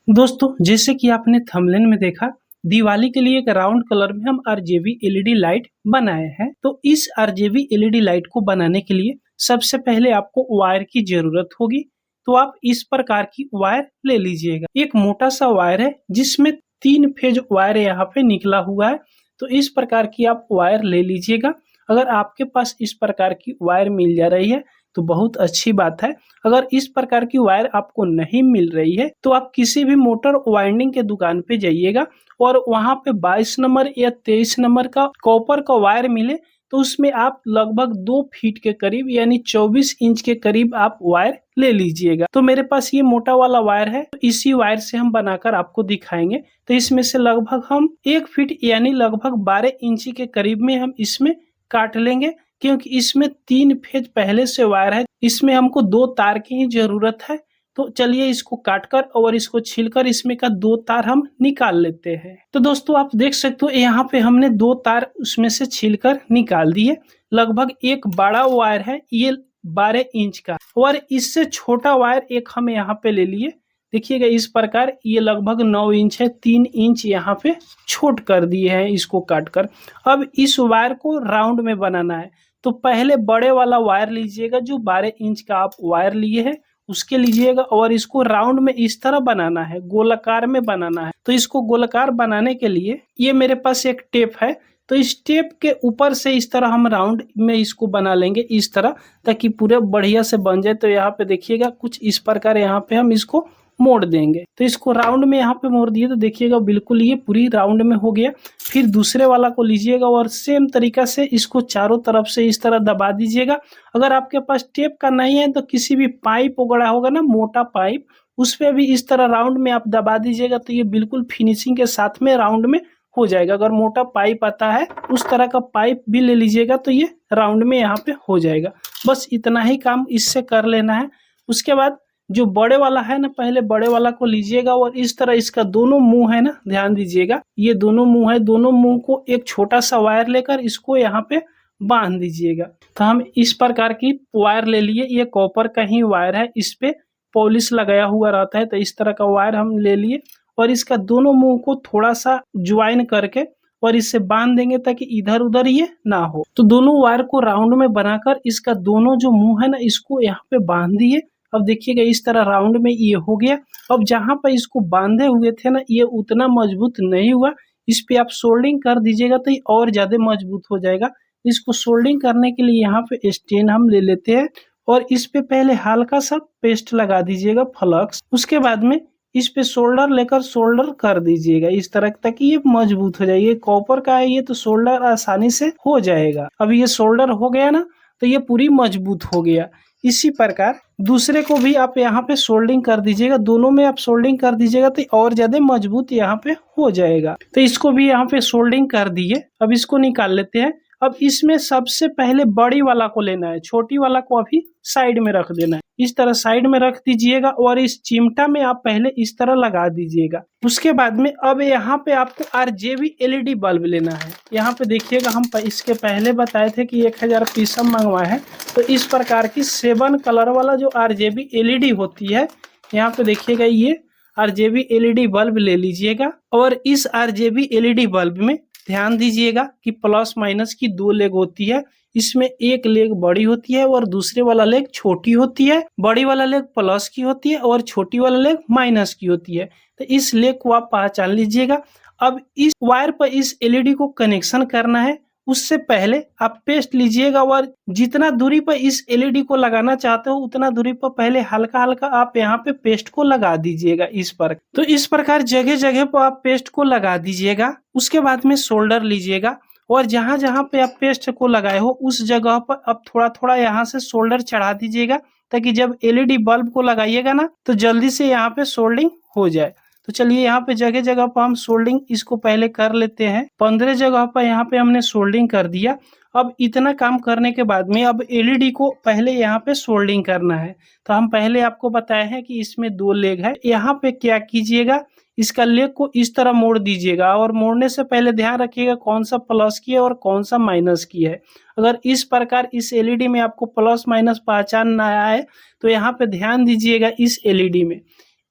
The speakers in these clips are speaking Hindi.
दोस्तों, जैसे कि आपने थंबनेल में देखा, दिवाली के लिए एक राउंड कलर में हम आरजीबी एलईडी लाइट बनाए हैं। तो इस आरजीबी एलईडी लाइट को बनाने के लिए सबसे पहले आपको वायर की जरूरत होगी। तो आप इस प्रकार की वायर ले लीजिएगा। एक मोटा सा वायर है जिसमें 3 फेज वायर यहाँ पे निकला हुआ है। तो इस प्रकार की आप वायर ले लीजिएगा। अगर आपके पास इस प्रकार की वायर मिल जा रही है तो बहुत अच्छी बात है। अगर इस प्रकार की वायर आपको नहीं मिल रही है तो आप किसी भी मोटर वाइंडिंग के दुकान पे जाइएगा और वहां पे 22 नंबर या 23 नंबर का कॉपर का वायर मिले तो उसमें आप लगभग 2 फीट के करीब यानी 24 इंच के करीब आप वायर ले लीजिएगा। तो मेरे पास ये मोटा वाला वायर है, तो इसी वायर से हम बनाकर आपको दिखाएंगे। तो इसमें से लगभग हम 1 फीट यानी लगभग 12 इंची के करीब में हम इसमें काट लेंगे, क्योंकि इसमें 3 फेज पहले से वायर है। इसमें हमको 2 तार की ही जरूरत है। तो चलिए इसको काटकर और इसको छीलकर इसमें का 2 तार हम निकाल लेते हैं। तो दोस्तों आप देख सकते हो यहाँ पे हमने 2 तार उसमें से छीलकर निकाल दिए। लगभग एक बड़ा वायर है ये 12 इंच का, और इससे छोटा वायर एक हम यहाँ पे ले लिए। देखिएगा इस प्रकार ये लगभग 9 इंच है, 3 इंच यहाँ पे छोट कर दिए हैं इसको काट कर। अब इस वायर को राउंड में बनाना है। तो पहले बड़े वाला वायर लीजिएगा, जो 12 इंच का आप वायर लिए हैं उसके लीजिएगा, और इसको राउंड में इस तरह बनाना है, गोलाकार में बनाना है। तो इसको गोलाकार बनाने के लिए ये मेरे पास एक टेप है, तो इस टेप के ऊपर से इस तरह हम राउंड में इसको बना लेंगे इस तरह, ताकि पूरे बढ़िया से बन जाए। तो यहाँ पे देखिएगा कुछ इस प्रकार यहाँ पे हम इसको मोड़ देंगे। तो इसको राउंड में यहाँ पे मोड़ दिए तो देखिएगा बिल्कुल ये पूरी राउंड में हो गया। फिर दूसरे वाला को लीजिएगा और सेम तरीका से इसको चारों तरफ से इस तरह दबा दीजिएगा। अगर आपके पास टेप का नहीं है तो किसी भी पाइप वगैरह होगा ना, मोटा पाइप, उस पर भी इस तरह राउंड में आप दबा दीजिएगा। तो ये बिल्कुल फिनिशिंग के साथ में राउंड में हो जाएगा। अगर मोटा पाइप आता है उस तरह का पाइप भी ले लीजिएगा तो ये राउंड में यहाँ पे हो जाएगा। बस इतना ही काम इससे कर लेना है। उसके बाद जो बड़े वाला है ना, पहले बड़े वाला को लीजिएगा और इस तरह इसका दोनों मुंह है ना, ध्यान दीजिएगा ये दोनों मुंह है, दोनों मुंह को एक छोटा सा वायर लेकर इसको यहाँ पे बांध दीजिएगा। तो हम इस प्रकार की वायर ले लिए, ये कॉपर का ही वायर है, इस पे पॉलिश लगाया हुआ रहता है। तो इस तरह का वायर हम ले लिए और इसका दोनों मुंह को थोड़ा सा ज्वाइन करके और इससे बांध देंगे ताकि इधर उधर ये ना हो। तो दोनों वायर को राउंड में बनाकर इसका दोनों जो मुंह है ना इसको यहाँ पे बांध दिए। अब देखिएगा इस तरह राउंड में ये हो गया। अब जहां पर इसको बांधे हुए थे ना ये उतना मजबूत नहीं हुआ, इस पे आप सोल्डिंग कर दीजिएगा तो ये और ज्यादा मजबूत हो जाएगा। इसको सोल्डिंग करने के लिए यहाँ पे स्टेन हम ले लेते हैं और इस पे पहले हल्का सा पेस्ट लगा दीजिएगा फ्लक्स। उसके बाद में इस पे सोल्डर लेकर सोल्डर कर दीजिएगा इस तरह, ताकि ये मजबूत हो जाए। ये कॉपर का है ये, तो सोल्डर आसानी से हो जाएगा। अब ये सोल्डर हो गया ना तो ये पूरी मजबूत हो गया। इसी प्रकार दूसरे को भी आप यहाँ पे सोल्डिंग कर दीजिएगा, दोनों में आप सोल्डिंग कर दीजिएगा तो और ज्यादा मजबूत यहाँ पे हो जाएगा। तो इसको भी यहाँ पे सोल्डिंग कर दिए। अब इसको निकाल लेते हैं। अब इसमें सबसे पहले बड़ी वाला को लेना है, छोटी वाला को अभी साइड में रख देना है। इस तरह साइड में रख दीजिएगा और इस चिमटा में आप पहले इस तरह लगा दीजिएगा। उसके बाद में अब यहाँ पे आपको आरजीबी एलईडी बल्ब लेना है। यहाँ पे देखिएगा हम इसके पहले बताए थे कि 1000 पीस हम मंगवाए हैं। तो इस प्रकार की 7 कलर वाला जो आरजीबी एलईडी होती है, यहाँ पे देखिएगा ये आरजीबी एलईडी बल्ब ले लीजिएगा। और इस आरजीबी एलईडी बल्ब में ध्यान दीजिएगा कि प्लस माइनस की 2 लेग होती है। इसमें एक लेग बड़ी होती है और दूसरे वाला लेग छोटी होती है। बड़ी वाला लेग प्लस की होती है और छोटी वाला लेग माइनस की होती है। तो इस लेग को आप पहचान लीजिएगा। अब इस वायर पर इस एलईडी को कनेक्शन करना है, उससे पहले आप पेस्ट लीजिएगा और जितना दूरी पर इस एलईडी को लगाना चाहते हो उतना दूरी पर पहले हल्का हल्का आप यहाँ पे पेस्ट को लगा दीजिएगा इस पर। तो इस प्रकार जगह जगह पर आप पेस्ट को लगा दीजिएगा। उसके बाद में सोल्डर लीजिएगा और जहां जहां पे आप पेस्ट को लगाए हो उस जगह पर अब थोड़ा थोड़ा यहाँ से सोल्डर चढ़ा दीजिएगा, ताकि जब एलईडी बल्ब को लगाइएगा ना तो जल्दी से यहाँ पे सोल्डिंग हो जाए। तो चलिए यहाँ पे जगह जगह पर हम सोल्डिंग इसको पहले कर लेते हैं। 15 जगह पर यहाँ पे हमने सोल्डिंग कर दिया। अब इतना काम करने के बाद में अब एलईडी को पहले यहाँ पे सोल्डिंग करना है। तो हम पहले आपको बताए हैं कि इसमें 2 लेग है। यहाँ पे क्या कीजिएगा, इसका लेग को इस तरह मोड़ दीजिएगा और मोड़ने से पहले ध्यान रखिएगा कौन सा प्लस की है और कौन सा माइनस की है। अगर इस प्रकार इस एलईडी में आपको प्लस माइनस पहचान ना आए तो यहाँ पे ध्यान दीजिएगा इस एलईडी में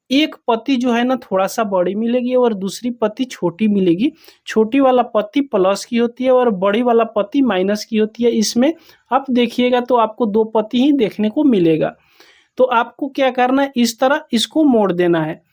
एक पत्ती जो है ना थोड़ा सा बड़ी मिलेगी और दूसरी पत्ती छोटी मिलेगी। छोटी वाला पत्ती प्लस की होती है और बड़ी वाला पत्ती माइनस की होती है। इसमें आप देखिएगा तो आपको 2 पत्ती ही देखने को मिलेगा। तो आपको क्या करना है, इस तरह इसको मोड़ देना है।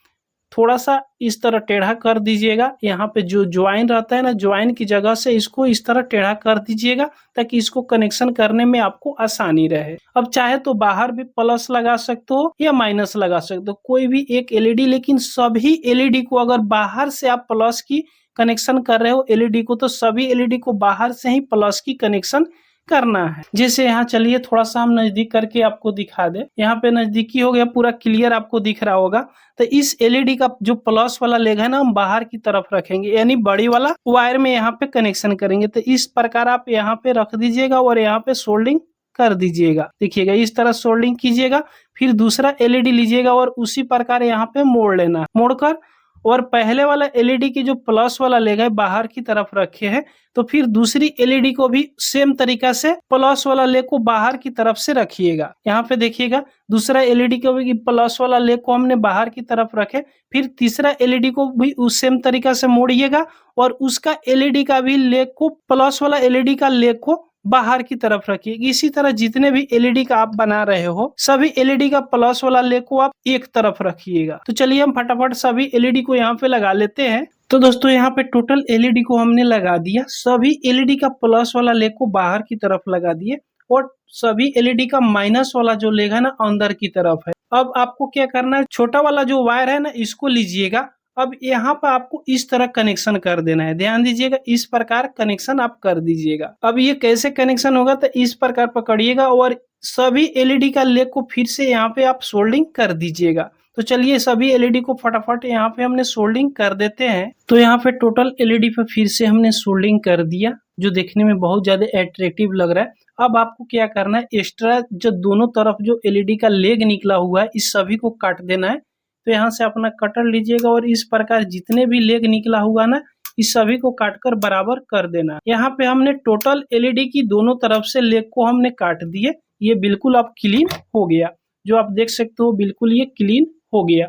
थोड़ा सा इस तरह टेढ़ा कर दीजिएगा। यहाँ पे जो ज्वाइन रहता है ना, ज्वाइन की जगह से इसको इस तरह टेढ़ा कर दीजिएगा ताकि इसको कनेक्शन करने में आपको आसानी रहे। अब चाहे तो बाहर भी प्लस लगा सकते हो या माइनस लगा सकते हो, कोई भी एक एलईडी। लेकिन सभी एलईडी को अगर बाहर से आप प्लस की कनेक्शन कर रहे हो एलईडी को, तो सभी एलईडी को बाहर से ही प्लस की कनेक्शन करना है। जैसे यहाँ चलिए थोड़ा सा हम नजदीक करके आपको दिखा दे। यहाँ पे नजदीकी हो गया, पूरा क्लियर आपको दिख रहा होगा। तो इस एलईडी का जो प्लस वाला लेग है ना, हम बाहर की तरफ रखेंगे, यानी बड़ी वाला वायर में यहाँ पे कनेक्शन करेंगे। तो इस प्रकार आप यहाँ पे रख दीजिएगा और यहाँ पे सोल्डिंग कर दीजिएगा। देखिएगा इस तरह सोल्डिंग कीजिएगा। फिर दूसरा एलईडी लीजिएगा और उसी प्रकार यहाँ पे मोड़ लेना। मोड़कर और पहले वाला एलईडी की जो प्लस वाला लेग है बाहर की तरफ रखे हैं, तो फिर दूसरी एलईडी को भी सेम तरीका से प्लस वाला लेग को बाहर की तरफ से रखिएगा। यहाँ पे देखिएगा दूसरा एलईडी को भी प्लस वाला लेग को हमने बाहर की तरफ रखे। फिर तीसरा एलईडी को भी उस सेम तरीका से मोड़िएगा और उसका एलईडी का भी लेग को, प्लस वाला एलईडी का लेग को बाहर की तरफ रखिए। इसी तरह जितने भी एलईडी का आप बना रहे हो सभी एलईडी का प्लस वाला लेग को आप एक तरफ रखिएगा। तो चलिए हम फटाफट सभी एलईडी को यहाँ पे लगा लेते हैं। तो दोस्तों यहाँ पे टोटल एलईडी को हमने लगा दिया। सभी एलईडी का प्लस वाला लेग को बाहर की तरफ लगा दिए और सभी एलईडी का माइनस वाला जो लेग है ना अंदर की तरफ है। अब आपको क्या करना है, छोटा वाला जो वायर है ना इसको लीजिएगा। अब यहाँ पर आपको इस तरह कनेक्शन कर देना है। ध्यान दीजिएगा इस प्रकार कनेक्शन आप कर दीजिएगा। अब ये कैसे कनेक्शन होगा, तो इस प्रकार पकड़िएगा और सभी एलईडी का लेग को फिर से यहाँ पे आप सोल्डिंग कर दीजिएगा। तो चलिए सभी एलईडी को फटाफट यहाँ पे हमने सोल्डिंग कर देते हैं। तो यहाँ पे टोटल एलईडी पे फिर से हमने सोल्डिंग कर दिया, जो देखने में बहुत ज्यादा अट्रैक्टिव लग रहा है। अब आपको क्या करना है, एक्स्ट्रा जो दोनों तरफ जो एलईडी का लेग निकला हुआ है इस सभी को काट देना है। तो यहाँ से अपना कटर लीजिएगा और इस प्रकार जितने भी लेग निकला हुआ ना इस सभी को काटकर बराबर कर देना। यहाँ पे हमने टोटल एलईडी की दोनों तरफ से लेग को हमने काट दिए। ये बिल्कुल अब क्लीन हो गया, जो आप देख सकते हो बिल्कुल ये क्लीन हो गया।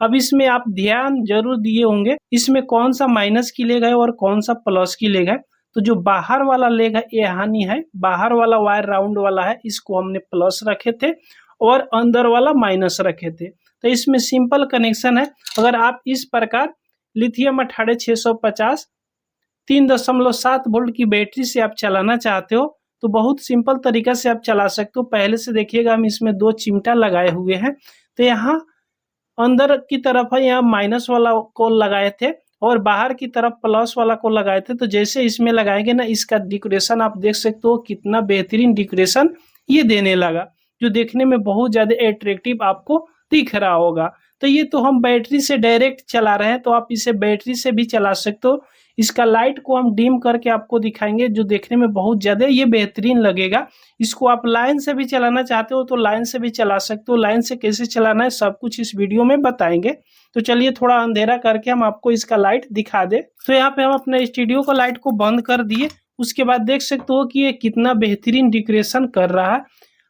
अब इसमें आप ध्यान जरूर दिए होंगे इसमें कौन सा माइनस की लेग है और कौन सा प्लस की लेग है। तो जो बाहर वाला लेग है ये हानि है, बाहर वाला वायर राउंड वाला है इसको हमने प्लस रखे थे और अंदर वाला माइनस रखे थे। तो इसमें सिंपल कनेक्शन है। अगर आप इस प्रकार लिथियम 18650 3.7 वोल्ट की बैटरी से आप चलाना चाहते हो तो बहुत सिंपल तरीका से आप चला सकते हो। पहले से देखिएगा हम इसमें 2 चिमटा लगाए हुए हैं। तो यहाँ अंदर की तरफ है, यहाँ माइनस वाला को लगाए थे और बाहर की तरफ प्लस वाला को लगाए थे। तो जैसे इसमें लगाएंगे ना इसका डेकोरेशन आप देख सकते हो कितना बेहतरीन डेकोरेशन ये देने लगा, जो देखने में बहुत ज्यादा अट्रैक्टिव आपको दिख रहा होगा। तो ये तो हम बैटरी से डायरेक्ट चला रहे हैं, तो आप इसे बैटरी से भी चला सकते हो। इसका लाइट को हम डिम करके आपको दिखाएंगे, जो देखने में बहुत ज्यादा ये बेहतरीन लगेगा। इसको आप लाइन से भी चलाना चाहते हो तो लाइन से भी चला सकते हो। लाइन से कैसे चलाना है सब कुछ इस वीडियो में बताएंगे। तो चलिए थोड़ा अंधेरा करके हम आपको इसका लाइट दिखा दे। तो यहाँ पे हम अपने स्टूडियो का लाइट को बंद कर दिए। उसके बाद देख सकते हो कि ये कितना बेहतरीन डेकोरेशन कर रहा है,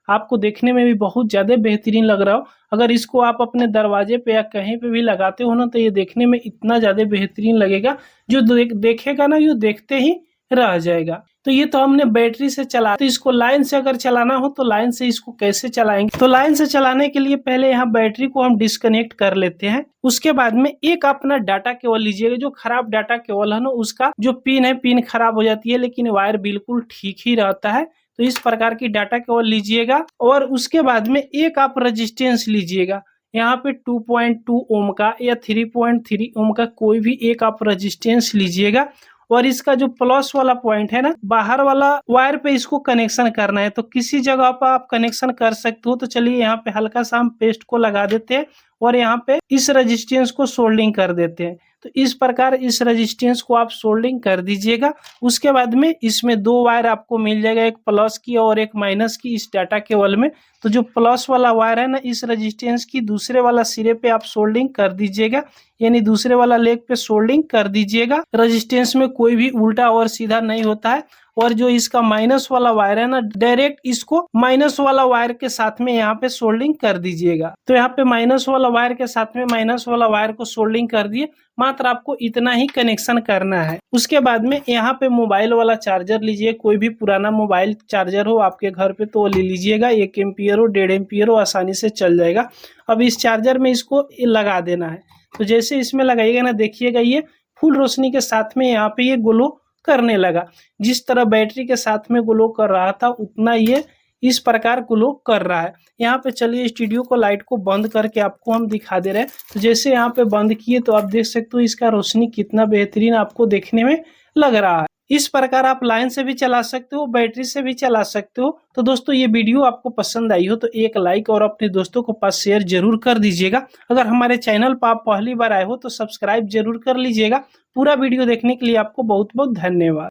आपको देखने में भी बहुत ज्यादा बेहतरीन लग रहा हो। अगर इसको आप अपने दरवाजे पे या कहीं पे भी लगाते हो ना तो ये देखने में इतना ज्यादा बेहतरीन लगेगा, जो देखेगा ना ये देखते ही रह जाएगा। तो ये तो हमने बैटरी से चला, तो इसको लाइन से अगर चलाना हो तो लाइन से इसको कैसे चलाएंगे। तो लाइन से चलाने के लिए पहले यहाँ बैटरी को हम डिस्कनेक्ट कर लेते हैं। उसके बाद में एक अपना डाटा केबल लीजिएगा। जो खराब डाटा केबल है ना उसका जो पिन है, पिन खराब हो जाती है लेकिन वायर बिल्कुल ठीक ही रहता है। तो इस प्रकार की डाटा केबल लीजिएगा और उसके बाद में एक आप रेजिस्टेंस लीजिएगा। यहाँ पे 2.2 ओम का या 3.3 ओम का कोई भी एक आप रेजिस्टेंस लीजिएगा और इसका जो प्लस वाला पॉइंट है ना बाहर वाला वायर पे इसको कनेक्शन करना है। तो किसी जगह पर आप कनेक्शन कर सकते हो। तो चलिए यहाँ पे हल्का सा हम पेस्ट को लगा देते हैं और यहाँ पे इस रेजिस्टेंस को सोल्डिंग कर देते हैं। तो इस प्रकार इस रेजिस्टेंस को आप सोल्डिंग कर दीजिएगा। उसके बाद में इसमें 2 वायर आपको मिल जाएगा, एक प्लस की और एक माइनस की इस डाटा केबल में। तो जो प्लस वाला वायर है ना, इस रेजिस्टेंस की दूसरे वाला सिरे पे आप सोल्डिंग कर दीजिएगा, यानी दूसरे वाला लेग पे सोल्डिंग कर दीजिएगा। रेजिस्टेंस में कोई भी उल्टा और सीधा नहीं होता है। और जो इसका माइनस वाला वायर है ना, डायरेक्ट इसको माइनस वाला वायर के साथ में यहाँ पे सोल्डिंग कर दीजिएगा। तो यहाँ पे माइनस वाला वायर के साथ में माइनस वाला वायर को सोल्डिंग कर दिए। मात्र आपको इतना ही कनेक्शन करना है। उसके बाद में यहाँ पे मोबाइल वाला चार्जर लीजिए, कोई भी पुराना मोबाइल चार्जर हो आपके घर पे तो ले लीजिएगा। 1 एम्पियर हो, 1.5 एम्पियर हो, आसानी से चल जाएगा। अब इस चार्जर में इसको लगा देना है। तो जैसे इसमें लगाइएगा ना, देखिएगा ये फुल रोशनी के साथ में यहाँ पे ये ग्लो करने लगा। जिस तरह बैटरी के साथ में ग्लो कर रहा था उतना ये इस प्रकार ग्लो कर रहा है। यहाँ पे चलिए स्टूडियो को लाइट को बंद करके आपको हम दिखा दे रहे हैं। तो जैसे यहाँ पे बंद किए तो आप देख सकते हो इसका रोशनी कितना बेहतरीन आपको देखने में लग रहा है। इस प्रकार आप लाइन से भी चला सकते हो, बैटरी से भी चला सकते हो। तो दोस्तों ये वीडियो आपको पसंद आई हो तो एक लाइक और अपने दोस्तों को पास शेयर जरूर कर दीजिएगा। अगर हमारे चैनल पर आप पहली बार आए हो तो सब्सक्राइब जरूर कर लीजिएगा। पूरा वीडियो देखने के लिए आपको बहुत बहुत धन्यवाद।